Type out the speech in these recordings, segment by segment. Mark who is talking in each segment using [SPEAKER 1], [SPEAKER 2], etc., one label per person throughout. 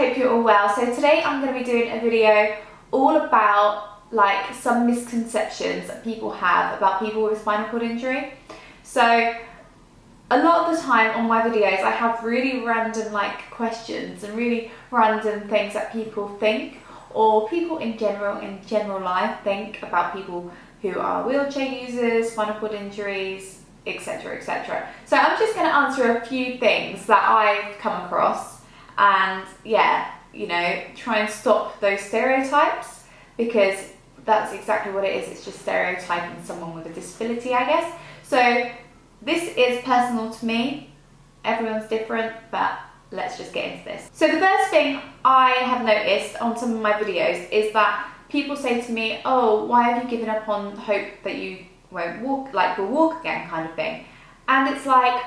[SPEAKER 1] hope you're all well. So today I'm going to be doing a video all about like some misconceptions that people have about people with spinal cord injury. So a lot of the time on my videos I have really random like questions and really random things that people think, or people in general life think about people who are wheelchair users, spinal cord injuries, etc, etc. So I'm just going to answer a few things that I've come across and try and stop those stereotypes, because that's exactly what it is. It's just stereotyping someone with a disability, I guess. So this is personal to me. Everyone's different, but let's just get into this. So the first thing I have noticed on some of my videos is that people say to me, oh, why have you given up on hope that you won't walk, like will walk again, kind of thing. And it's like,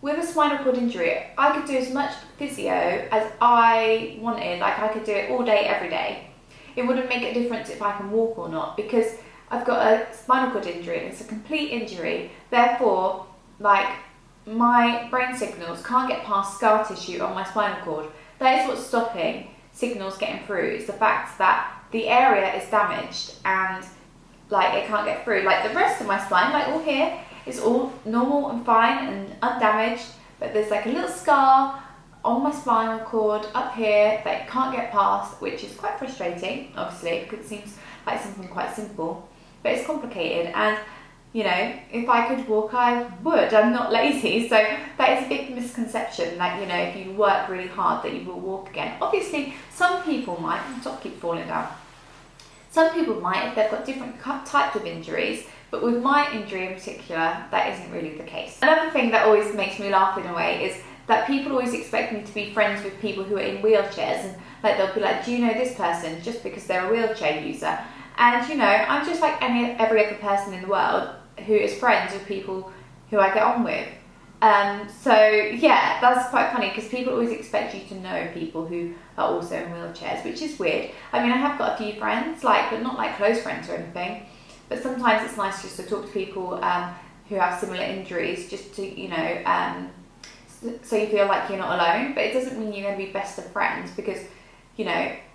[SPEAKER 1] with a spinal cord injury, I could do as much physio as I wanted. Like I could do it all day, every day. It wouldn't make a difference if I can walk or not, because I've got a spinal cord injury and it's a complete injury. Therefore, like my brain signals can't get past scar tissue on my spinal cord. That is what's stopping signals getting through. It's the fact that the area is damaged and like it can't get through. Like the rest of my spine, like all here, is all normal and fine and undamaged, but there's like a little scar on my spinal cord up here that it can't get past, which is quite frustrating, obviously, because it seems like something quite simple, but it's complicated. And if I could walk, I would. I'm not lazy. So that is a big misconception that, if you work really hard that you will walk again. Obviously, some people might. Stop, keep falling down. Some people might if they've got different types of injuries, but with my injury in particular, that isn't really the case. Another thing that always makes me laugh in a way is that people always expect me to be friends with people who are in wheelchairs, and like they'll be like, do you know this person, just because they're a wheelchair user? And I'm just like every other person in the world who is friends with people who I get on with. So yeah, that's quite funny, because people always expect you to know people who are also in wheelchairs, which is weird. I mean, I have got a few friends, but not like close friends or anything. But sometimes it's nice just to talk to people who have similar injuries, just to so you feel like you're not alone. But it doesn't mean you're going to be best of friends, because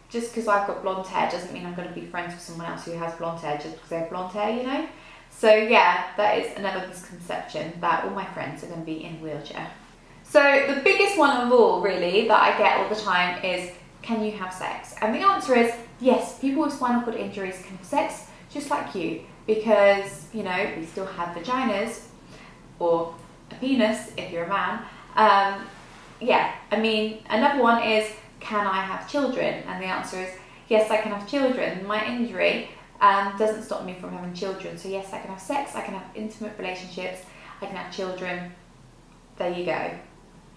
[SPEAKER 1] just because I've got blonde hair doesn't mean I'm going to be friends with someone else who has blonde hair just because they have blonde hair. So yeah, that is another misconception, that all my friends are going to be in a wheelchair. So the biggest one of all, really, that I get all the time is, can you have sex? And the answer is yes, people with spinal cord injuries can have sex just like you, because we still have vaginas, or a penis if you're a man. Another one is, can I have children? And the answer is yes, I can have children. My injury doesn't stop me from having children. So yes, I can have sex, I can have intimate relationships, I can have children. There you go.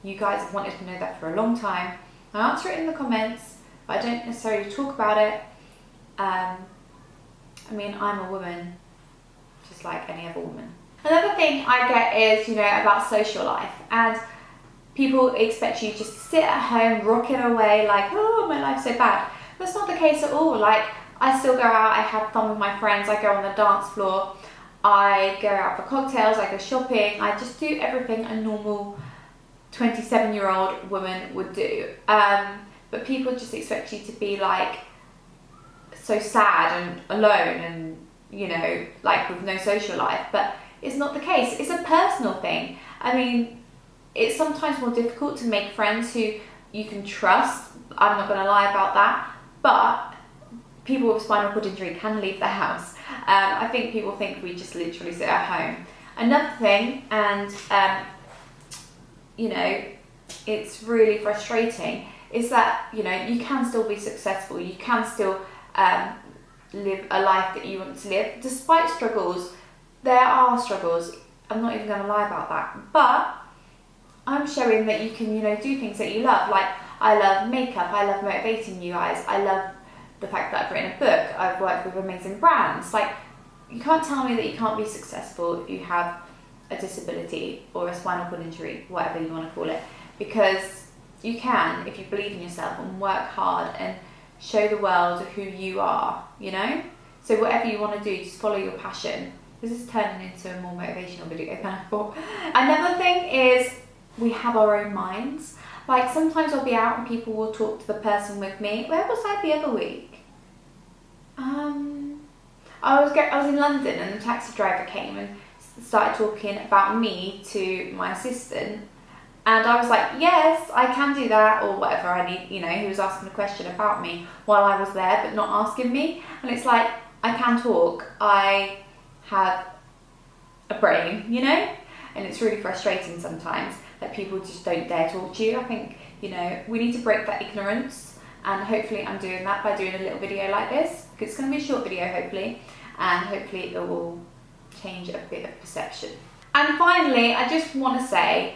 [SPEAKER 1] You guys have wanted to know that for a long time. I answer it in the comments, but I don't necessarily talk about it. I'm a woman, just like any other woman. Another thing I get is, about social life, and people expect you just to sit at home rocking away like, oh, my life's so bad. That's not the case at all. Like, I still go out, I have fun with my friends, I go on the dance floor, I go out for cocktails, I go shopping, I just do everything a normal 27-year-old woman would do. But people just expect you to be like so sad and alone and, like with no social life. But it's not the case. It's a personal thing. I mean, it's sometimes more difficult to make friends who you can trust. I'm not going to lie about that. But people with spinal cord injury can leave the house. I think people think we just literally sit at home. Another thing, and it's really frustrating, is that you can still be successful. You can still live a life that you want to live despite struggles. There are struggles. I'm not even going to lie about that. But I'm showing that you can do things that you love. Like, I love makeup. I love motivating you guys. I love the fact that I've written a book. I've worked with amazing brands. Like, you can't tell me that you can't be successful if you have a disability or a spinal cord injury, whatever you want to call it, because you can if you believe in yourself and work hard and show the world who you are. So whatever you want to do, just follow your passion. This is turning into a more motivational video than I thought. Another thing is, we have our own minds. Like sometimes I'll be out and people will talk to the person with me. Where was I the other week? I was in London and the taxi driver came and started talking about me to my assistant, and I was like, yes, I can do that, or whatever I need, you know, he was asking a question about me while I was there but not asking me, and it's like, I can talk, I have a brain, you know, and it's really frustrating sometimes that people just don't dare talk to you. I think, you know, we need to break that ignorance, and hopefully I'm doing that by doing a little video like this, because it's going to be a short video hopefully, and hopefully it will change a bit of perception. And finally, I just want to say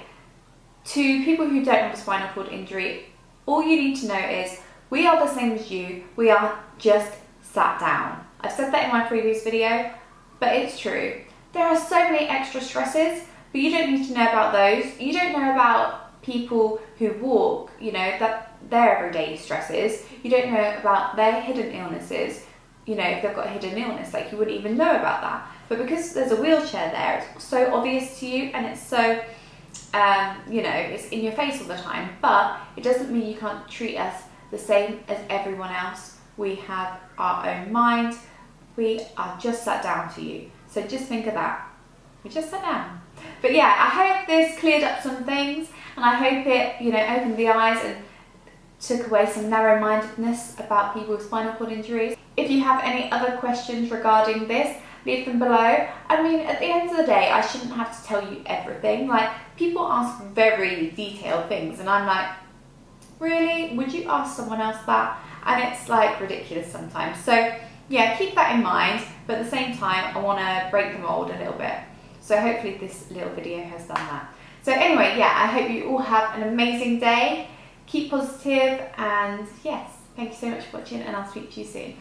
[SPEAKER 1] to people who don't have a spinal cord injury, all you need to know is we are the same as you, we are just sat down. I've said that in my previous video, but it's true. There are so many extra stresses, but you don't need to know about those. You don't know about people who walk, you know, that their everyday stresses. You don't know about their hidden illnesses. You know, if they've got a hidden illness, like you wouldn't even know about that. But because there's a wheelchair there, it's so obvious to you, and it's so, you know, it's in your face all the time. But it doesn't mean you can't treat us the same as everyone else. We have our own mind. We are just sat down to you. So just think of that. We just sat down. But yeah, I hope this cleared up some things, and I hope it, you know, opened the eyes and took away some narrow-mindedness about people with spinal cord injuries. If you have any other questions regarding this, leave them below. I mean, at the end of the day, I shouldn't have to tell you everything. Like, people ask very detailed things, and I'm like, really? Would you ask someone else that? And it's like ridiculous sometimes. So yeah, keep that in mind, but at the same time, I want to break the mold a little bit. So hopefully this little video has done that. So anyway, yeah, I hope you all have an amazing day. Keep positive, and yes, thank you so much for watching, and I'll speak to you soon.